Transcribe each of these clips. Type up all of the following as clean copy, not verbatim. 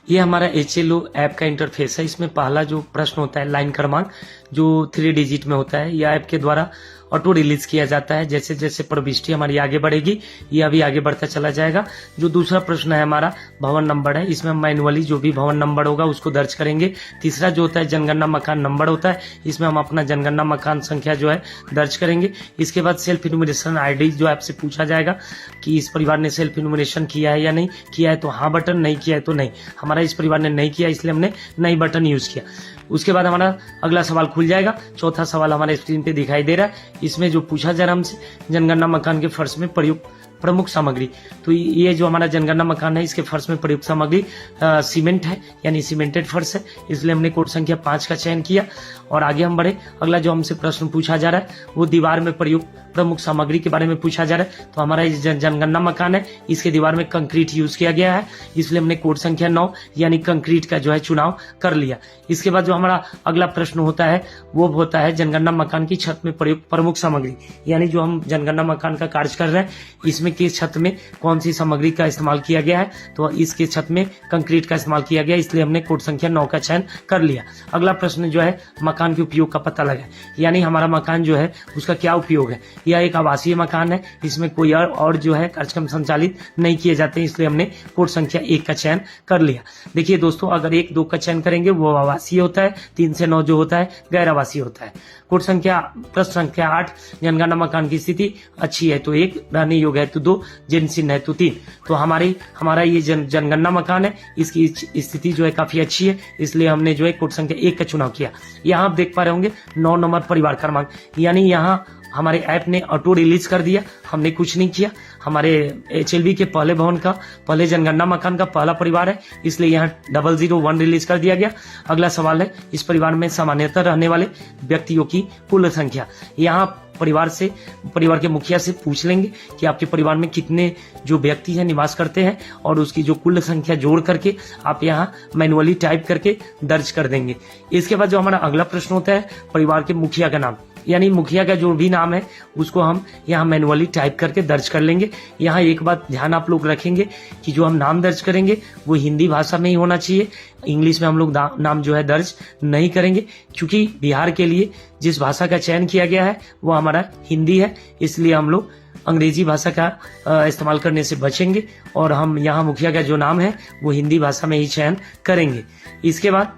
ये हमारा HLO app का इंटरफेस है। इसमें पहला जो प्रश्न होता है लाइन क्रमांक जो 3 डिजिट में होता है, यह ऐप के द्वारा ऑटो रिलीज किया जाता है। जैसे जैसे प्रविष्टि हमारी आगे बढ़ेगी यह भी आगे बढ़ता चला जाएगा। जो दूसरा प्रश्न है हमारा भवन नंबर है, इसमें हम मैनुअली जो भी भवन नंबर होगा उसको दर्ज करेंगे। तीसरा जो होता है जनगणना मकान नंबर होता है, इसमें हम अपना जनगणना मकान संख्या जो है दर्ज करेंगे। इसके बाद सेल्फ इन्यूमरेशन ID जो ऐप से पूछा जाएगा कि इस परिवार ने सेल्फ इन्यूमरेशन किया है या नहीं किया है तो हाँ बटन, नहीं किया है तो नहीं। हमारा इस परिवार ने नहीं किया इसलिए हमने नहीं बटन यूज किया। उसके बाद हमारा अगला सवाल खुल जाएगा। चौथा सवाल हमारे स्क्रीन पे दिखाई दे रहा है। इसमें जो पूछा जा रहा है हमसे जनगणना मकान के फर्श में प्रयुक्त प्रमुख सामग्री, तो ये जो हमारा जनगणना मकान है इसके फर्श में प्रयुक्त सामग्री सीमेंट है, यानी सीमेंटेड फर्श है, इसलिए हमने कोड संख्या 5 का चयन किया। और आगे हम बढ़े। अगला जो हमसे प्रश्न पूछा जा रहा है वो दीवार में प्रयुक्त प्रमुख सामग्री के बारे में पूछा जा रहा है। तो हमारा ये जनगणना मकान है, इसके दीवार में कंक्रीट यूज किया गया है, इसलिए हमने कोड संख्या 9 यानी कंक्रीट का जो है चुनाव कर लिया। इसके बाद जो हमारा अगला प्रश्न होता है वो होता है जनगणना मकान की छत में प्रयुक्त प्रमुख सामग्री, यानी जो हम जनगणना मकान का कार्य कर रहे हैं इसमें किस छत में कौन सी सामग्री का इस्तेमाल किया गया है। तो इसके छत में कंक्रीट का इस्तेमाल किया गया, इसलिए हमने कोड संख्या 9 का चयन कर लिया। अगला प्रश्न जो है मकान के उपयोग का पता लगाए, यानी हमारा मकान जो है उसका क्या उपयोग है। यह एक आवासीय मकान है, इसमें कोई और जो है कार्यक्रम संचालित नहीं किए जाते, इसलिए हमने कोड संख्या 1 का चयन कर लिया। देखिए दोस्तों, अगर 1, 2 का चयन करेंगे वो आवासीय होता है, 3 से 9 जो होता है गैर आवासीय होता है। कोड संख्या प्रश्न संख्या 8 जनगणना मकान की स्थिति अच्छी है तो 1, रहने योग्य है तो 2, जीर्ण है तो 3। तो हमारा ये जनगणना मकान है, इसकी स्थिति जो है काफी अच्छी है, इसलिए हमने जो है कोड संख्या 1 का चुनाव किया। यहाँ आप देख पा रहे होंगे 9 नंबर परिवार क्रमांक, यानी यहाँ हमारे ऐप ने ऑटो रिलीज कर दिया, हमने कुछ नहीं किया। हमारे HLB के पहले भवन का पहले जनगणना मकान का पहला परिवार है, इसलिए यहाँ 001 रिलीज कर दिया गया। अगला सवाल है इस परिवार में सामान्यतः रहने वाले व्यक्तियों की कुल संख्या। यहाँ परिवार के मुखिया से पूछ लेंगे कि आपके परिवार में कितने जो व्यक्ति हैं निवास करते हैं, और उसकी जो कुल संख्या जोड़ करके आप यहाँ मैनुअली टाइप करके दर्ज कर देंगे। इसके बाद जो हमारा अगला प्रश्न होता है परिवार के मुखिया का नाम, यानी मुखिया का जो भी नाम है उसको हम यहाँ मैनुअली टाइप करके दर्ज कर लेंगे। यहाँ एक बात ध्यान आप लोग रखेंगे कि जो हम नाम दर्ज करेंगे वो हिंदी भाषा में ही होना चाहिए, इंग्लिश में हम लोग नाम जो है दर्ज नहीं करेंगे, क्योंकि बिहार के लिए जिस भाषा का चयन किया गया है वो हमारा हिंदी है, इसलिए हम लोग अंग्रेजी भाषा का इस्तेमाल करने से बचेंगे और हम यहाँ मुखिया का जो नाम है वो हिंदी भाषा में ही चयन करेंगे। इसके बाद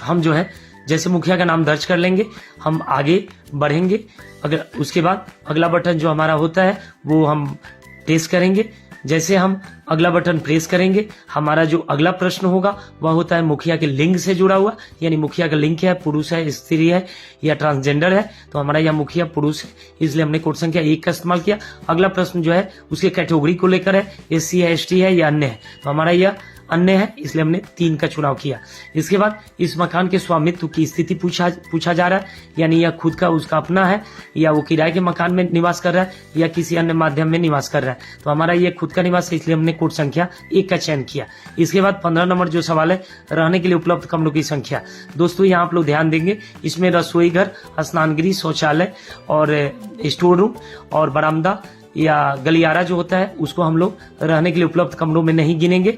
हम जो है जैसे मुखिया का नाम दर्ज कर लेंगे हम आगे बढ़ेंगे। अगर उसके बाद अगला बटन जो हमारा होता है वो हम प्रेस करेंगे। जैसे हम अगला बटन प्रेस करेंगे हमारा जो अगला प्रश्न होगा वह होता है मुखिया के लिंग से जुड़ा हुआ, यानी मुखिया का लिंग क्या है, पुरुष है, स्त्री है या ट्रांसजेंडर है। तो हमारा यह मुखिया पुरुष है, इसलिए हमने कोड संख्या 1 का इस्तेमाल किया। अगला प्रश्न जो है उसके कैटेगरी को लेकर है, SC है, ST है या अन्य है, तो हमारा यह अन्य है, इसलिए हमने 3 का चुनाव किया। इसके बाद इस मकान के स्वामित्व की स्थिति पूछा जा रहा है, यानी यह खुद का उसका अपना है या वो किराए के मकान में निवास कर रहा है या किसी अन्य माध्यम में निवास कर रहा है। तो हमारा ये खुद का निवास है, इसलिए हमने कोड संख्या 1 का चयन किया। इसके बाद 15 नंबर जो सवाल है रहने के लिए उपलब्ध कमरों की संख्या। दोस्तों यहाँ आप लोग ध्यान देंगे, इसमें रसोई घर, स्नानगृह, शौचालय और स्टोर रूम और बरामदा या गलियारा जो होता है उसको हम लोग रहने के लिए उपलब्ध कमरों में नहीं गिनेंगे।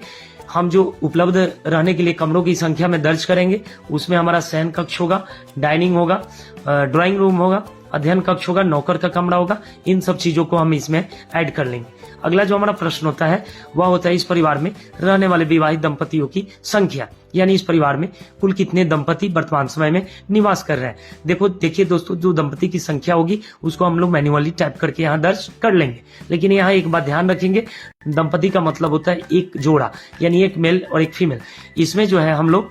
हम जो उपलब्ध रहने के लिए कमरों की संख्या में दर्ज करेंगे उसमें हमारा शयन कक्ष होगा, डाइनिंग होगा, ड्राइंग रूम होगा, अध्ययन कक्ष होगा, नौकर का कमरा होगा, इन सब चीजों को हम इसमें ऐड कर लेंगे। अगला जो हमारा प्रश्न होता है वह होता है इस परिवार में रहने वाले विवाहित दंपतियों की संख्या, यानी इस परिवार में कुल कितने दंपति वर्तमान समय में निवास कर रहे हैं। देखिए दोस्तों, जो दंपति की संख्या होगी उसको हम लोग मैन्युअली टाइप करके यहाँ दर्ज कर लेंगे। लेकिन यहाँ एक बात ध्यान रखेंगे, दंपति का मतलब होता है एक जोड़ा, यानी एक मेल और एक फीमेल। इसमें जो है हम लोग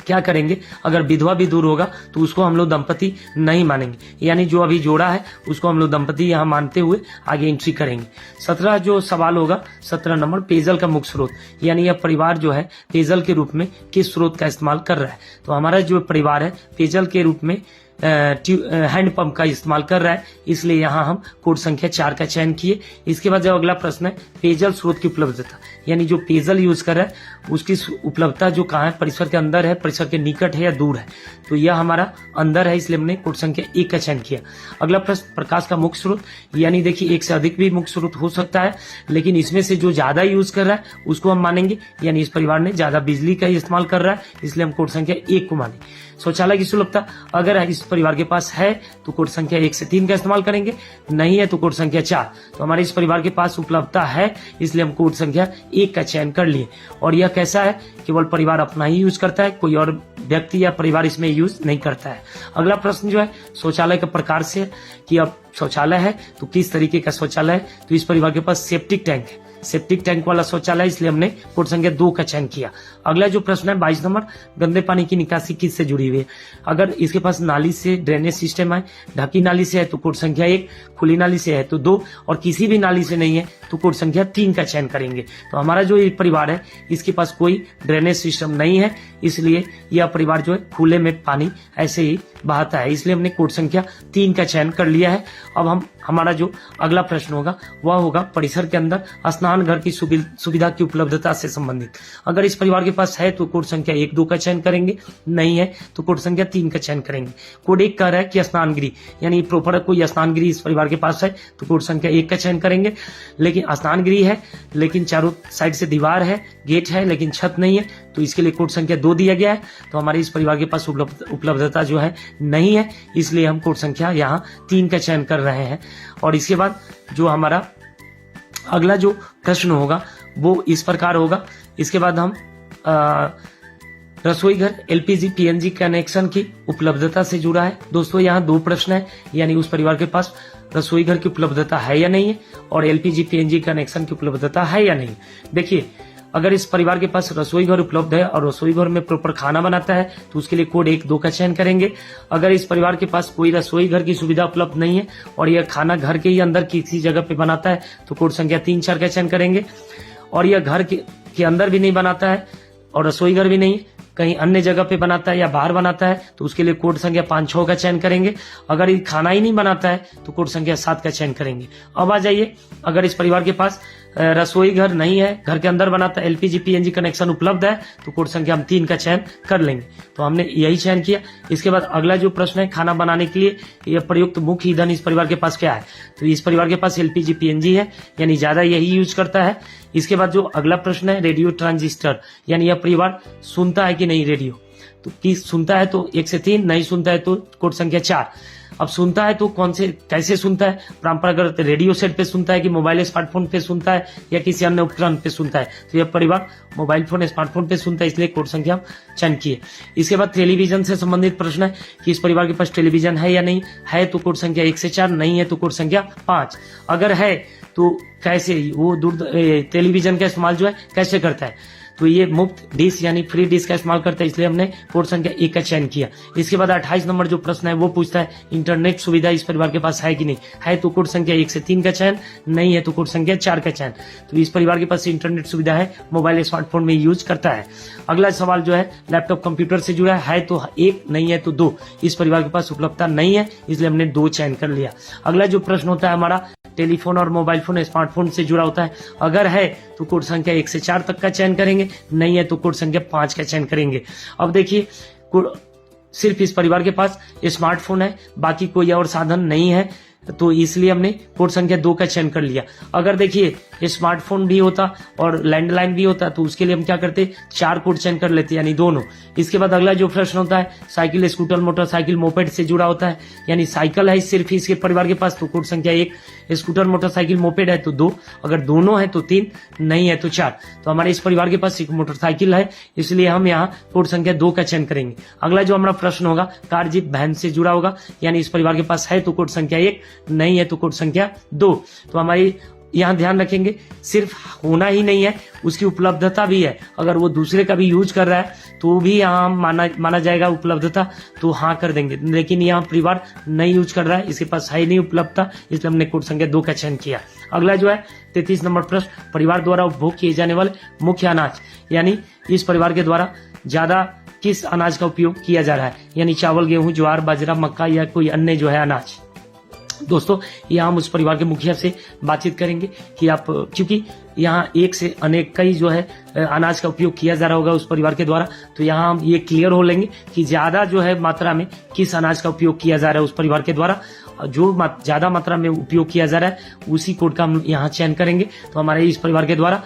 क्या करेंगे, अगर विधवा भी दूर होगा तो उसको हम लोग दंपति नहीं मानेंगे, यानी जो अभी जोड़ा है उसको हम लोग दंपति यहाँ मानते हुए आगे एंट्री करेंगे। 17 जो सवाल होगा 17 नंबर पेयजल का मुख्य स्रोत, यानी यह परिवार जो है पेयजल के रूप में किस स्रोत का इस्तेमाल कर रहा है। तो हमारा जो परिवार है पेयजल के रूप में हैंड पंप का इस्तेमाल कर रहा है, इसलिए यहाँ हम कोड संख्या 4 का चयन किए। इसके बाद जो अगला प्रश्न है पेयजल स्रोत की उपलब्धता, यानी जो पेयजल यूज कर रहा है उसकी उपलब्धता जो कहाँ है, परिसर के अंदर है, परिसर के निकट है या दूर है। तो यह हमारा अंदर है, इसलिए हमने कोड संख्या 1 का चयन किया। अगला प्रश्न प्रकाश का मुख्य स्रोत, यानी देखिए एक से अधिक भी मुख्य स्रोत हो सकता है, लेकिन इसमें से जो ज्यादा यूज कर रहा है उसको हम मानेंगे, यानी इस परिवार ने ज्यादा बिजली का इस्तेमाल कर रहा है, इसलिए हम कोड संख्या 1 को माने। शौचालय की सुलभता, अगर इस परिवार के पास है तो कोड संख्या 1 से 3 का इस्तेमाल करेंगे, नहीं है तो कोड संख्या 4। तो हमारे इस परिवार के पास उपलब्धता है, इसलिए हम कोड संख्या 1 का चयन कर लिए। और यह कैसा है, केवल परिवार अपना ही यूज करता है, कोई और व्यक्ति या परिवार इसमें यूज नहीं करता है। अगला प्रश्न जो है शौचालय के प्रकार से, कि अब शौचालय है तो किस तरीके का शौचालय है। तो इस परिवार के पास सेप्टिक टैंक है, सेप्टिक टैंक वाला शौचालय, इसलिए हमने कोड संख्या 2 का चयन किया। अगला जो प्रश्न है 22 नंबर, गंदे पानी की निकासी किससे जुड़ी हुई है। अगर इसके पास नाली से ड्रेनेज सिस्टम है, ढकी नाली से है तो कोड संख्या 1, खुली नाली से है तो 2, और किसी भी नाली से नहीं है तो कोड संख्या 3 का चयन करेंगे। तो हमारा जो ये परिवार है इसके पास कोई ड्रेनेज सिस्टम नहीं है, इसलिए यह परिवार जो है खुले में पानी ऐसे ही बहाता है, इसलिए हमने कोड संख्या 3 का चयन कर लिया है। अब हमारा जो अगला प्रश्न होगा वह होगा परिसर के अंदर स्नान घर की सुविधा की उपलब्धता से संबंधित। अगर इस परिवार के पास है तो कोड संख्या 1, 2 का चयन करेंगे, नहीं है तो कोड संख्या 3 का चयन करेंगे। कोड 1 कह रहा है कि स्नान गृह, यानी प्रॉपर कोई स्नान गृह इस परिवार के पास है तो कोड संख्या 1 का चयन करेंगे। लेकिन स्नान गृह है, लेकिन चारों साइड से दीवार है, गेट है, लेकिन छत नहीं है, तो इसके लिए कोड संख्या 2 दिया गया है। तो हमारे इस परिवार के पास उपलब्धता जो है नहीं है, इसलिए हम कोड संख्या यहाँ 3 का चयन कर रहे हैं। और इसके बाद जो हमारा अगला जो प्रश्न होगा वो इस प्रकार होगा। इसके बाद हम रसोई घर एलपीजी पीएनजी कनेक्शन की उपलब्धता से जुड़ा है। दोस्तों यहाँ 2 प्रश्न है, यानी उस परिवार के पास रसोई घर की उपलब्धता है या नहीं है, और एलपीजी पीएनजी कनेक्शन की उपलब्धता है या नहीं। देखिए अगर इस परिवार के पास रसोई घर उपलब्ध है और रसोई घर में प्रॉपर खाना बनाता है तो उसके लिए कोड 1, 2 का चयन करेंगे। अगर इस परिवार के पास कोई रसोई घर की सुविधा उपलब्ध नहीं है और यह खाना घर के ही अंदर किसी जगह पे बनाता है तो कोड संख्या 3, 4 का चयन करेंगे। और यह घर के अंदर भी नहीं बनाता है और रसोई घर भी नहीं, कहीं अन्य जगह पे बनाता है या बाहर बनाता है तो उसके लिए कोड संख्या 5, 6 का चयन करेंगे। अगर ये खाना ही नहीं बनाता है तो कोड संख्या 7 का चयन करेंगे। अब आ जाइए, अगर इस परिवार के पास रसोई घर नहीं है, घर के अंदर बनाता है, एलपीजी पीएनजी कनेक्शन उपलब्ध है तो कोड संख्या हम 3 का चयन कर लेंगे। तो हमने यही चयन किया। इसके बाद अगला जो प्रश्न है खाना बनाने के लिए यह प्रयुक्त मुख्य ईंधन इस परिवार के पास क्या है। तो इस परिवार के पास एलपीजी पीएनजी है, यानी ज्यादा यही यूज करता है। इसके बाद जो अगला प्रश्न है रेडियो ट्रांजिस्टर, यानी यह परिवार सुनता है कि नहीं रेडियो। तो किस सुनता है तो 1 से 3, नहीं सुनता है तो कोड संख्या 4। अब सुनता है तो कैसे सुनता है, परंपरागत रेडियो सेट पे सुनता है कि मोबाइल स्मार्टफोन पे सुनता है या किसी अन्य उपकरण पे सुनता है। तो यह परिवार मोबाइल फोन स्मार्टफोन पे सुनता है, इसलिए कोड संख्या चयन किए। इसके बाद टेलीविजन से संबंधित प्रश्न है कि इस परिवार के पास टेलीविजन है या नहीं, है तो कोड संख्या 1 से 4, नहीं है तो कोड संख्या 5। अगर है तो कैसे वो टेलीविजन का इस्तेमाल जो है कैसे करता है, तो ये मुफ्त डिश यानी फ्री डिश का इस्तेमाल करता है, इसलिए हमने कोड संख्या 1 का चयन किया। इसके बाद 28 नंबर जो प्रश्न है वो पूछता है इंटरनेट सुविधा इस परिवार के पास है कि नहीं, है तो कोड संख्या 1 से 3 का चयन, नहीं है तो कोड संख्या 4 का चयन। तो इस परिवार के पास इंटरनेट सुविधा है, मोबाइल स्मार्टफोन में यूज करता है। अगला सवाल जो है लैपटॉप कंप्यूटर से जुड़ा है तो 1, नहीं है तो 2। इस परिवार के पास उपलब्धता नहीं है, इसलिए हमने 2 चयन कर लिया। अगला जो प्रश्न होता है हमारा टेलीफोन और मोबाइल फोन स्मार्टफोन से जुड़ा होता है। अगर है तो कोड संख्या 1 से 4 तक का चयन करेंगे, नहीं है तो कोड संख्या 5 का चयन करेंगे। अब देखिए सिर्फ इस परिवार के पास स्मार्टफोन है, बाकी कोई और साधन नहीं है, तो इसलिए हमने कोड संख्या 2 का चयन कर लिया। अगर देखिए स्मार्टफोन भी होता और लैंडलाइन भी होता तो उसके लिए हम क्या करते, 4 कोड चयन कर लेते, यानी दोनों। इसके बाद अगला जो प्रश्न होता है साइकिल स्कूटर मोटरसाइकिल मोपेड से जुड़ा होता है, यानी साइकिल है सिर्फ इसके परिवार के पास तो कोड संख्या 1, स्कूटर मोटरसाइकिल मोपेड है तो 2, अगर दोनों है तो 3, नहीं है तो 4। तो हमारे इस परिवार के पास एक मोटरसाइकिल है, इसलिए हम यहाँ कोड संख्या 2 का चयन करेंगे। अगला जो हमारा प्रश्न होगा कार जीप वैन से जुड़ा होगा, यानी इस परिवार के पास है तो कोड संख्या 1, नहीं है तो कोड संख्या 2। तो हमारी यहाँ ध्यान रखेंगे सिर्फ होना ही नहीं है, उसकी उपलब्धता भी है। अगर वो दूसरे का भी यूज कर रहा है तो भी यहाँ माना जाएगा उपलब्धता, तो हाँ कर देंगे। लेकिन यहाँ परिवार नहीं यूज कर रहा है, इसके पास है नहीं उपलब्धता, इसलिए हमने कोड संख्या 2 का चयन किया। अगला जो है 33 नंबर प्रश्न परिवार द्वारा उपभोग किए जाने वाले मुख्य अनाज, यानी इस परिवार के द्वारा ज्यादा किस अनाज का उपयोग किया जा रहा है, यानी चावल, गेहूं, ज्वार, बाजरा, मक्का या कोई अन्य जो है अनाज। दोस्तों यहाँ हम उस परिवार के मुखिया से बातचीत करेंगे कि आप, क्योंकि यहाँ एक से अनेक कई जो है अनाज का उपयोग किया जा रहा होगा उस परिवार के द्वारा, तो यहाँ हम ये क्लियर हो लेंगे कि ज्यादा जो है मात्रा में किस अनाज का उपयोग किया जा रहा है उस परिवार के द्वारा। जो ज्यादा मात्रा में उपयोग किया जा रहा है उसी कोड का हम यहाँ चयन करेंगे। तो हमारे इस परिवार के द्वारा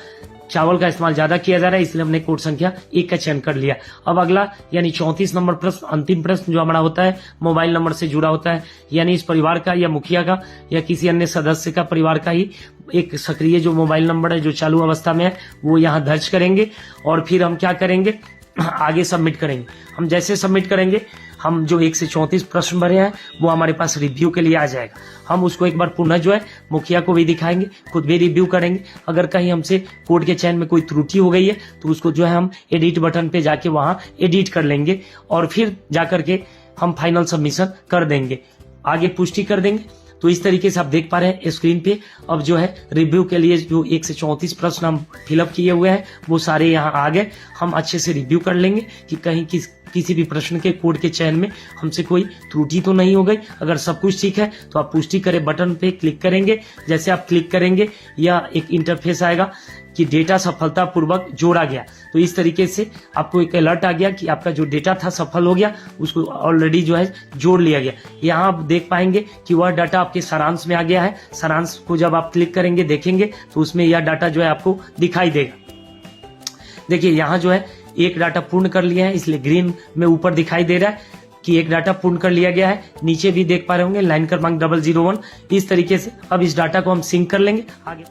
चावल का इस्तेमाल ज्यादा किया जा रहा है, इसलिए हमने कोड संख्या 1 का चयन कर लिया। अब अगला यानी 34 नंबर प्रश्न, अंतिम प्रश्न जो हमारा होता है मोबाइल नंबर से जुड़ा होता है, यानी इस परिवार का या मुखिया का या किसी अन्य सदस्य का परिवार का ही एक सक्रिय जो मोबाइल नंबर है जो चालू अवस्था में है वो यहाँ दर्ज करेंगे और फिर हम क्या करेंगे, आगे सबमिट करेंगे। हम जैसे सबमिट करेंगे, हम जो 1 से 34 प्रश्न भरे हैं वो हमारे पास रिव्यू के लिए आ जाएगा। हम उसको एक बार पुनः जो है मुखिया को भी दिखाएंगे, खुद भी रिव्यू करेंगे। अगर कहीं हमसे कोड के चयन में कोई त्रुटि हो गई है तो उसको जो है हम एडिट बटन पे जाके वहां एडिट कर लेंगे और फिर जाकर के हम फाइनल सबमिशन कर देंगे, आगे पुष्टि कर देंगे। तो इस तरीके से आप देख पा रहे हैं स्क्रीन पे अब जो है रिव्यू के लिए जो 1 से 34 प्रश्न हम फिलअप किए हुए हैं वो सारे यहाँ आ गए। हम अच्छे से रिव्यू कर लेंगे कि कहीं किसी भी प्रश्न के कोड के चयन में हमसे कोई त्रुटि तो नहीं हो गई। अगर सब कुछ ठीक है तो आप पुष्टि करें बटन पे क्लिक करेंगे। जैसे आप क्लिक करेंगे या एक इंटरफेस आएगा कि डेटा सफलतापूर्वक जोड़ा गया, तो इस तरीके से आपको एक अलर्ट आ गया कि आपका जो डेटा था सफल हो गया, उसको ऑलरेडी जो है जोड़ लिया गया। यहाँ आप देख पाएंगे कि वह डाटा आपके सारांश में आ गया है। सारांश को जब आप क्लिक करेंगे देखेंगे तो उसमें यह डाटा जो है आपको दिखाई देगा। देखिए यहाँ जो है एक डाटा पूर्ण कर लिया है, इसलिए ग्रीन में ऊपर दिखाई दे रहा है कि एक डाटा पूर्ण कर लिया गया है। नीचे भी देख पा रहे होंगे लाइन क्रमांक 001। इस तरीके से अब इस डाटा को हम सिंक कर लेंगे आगे।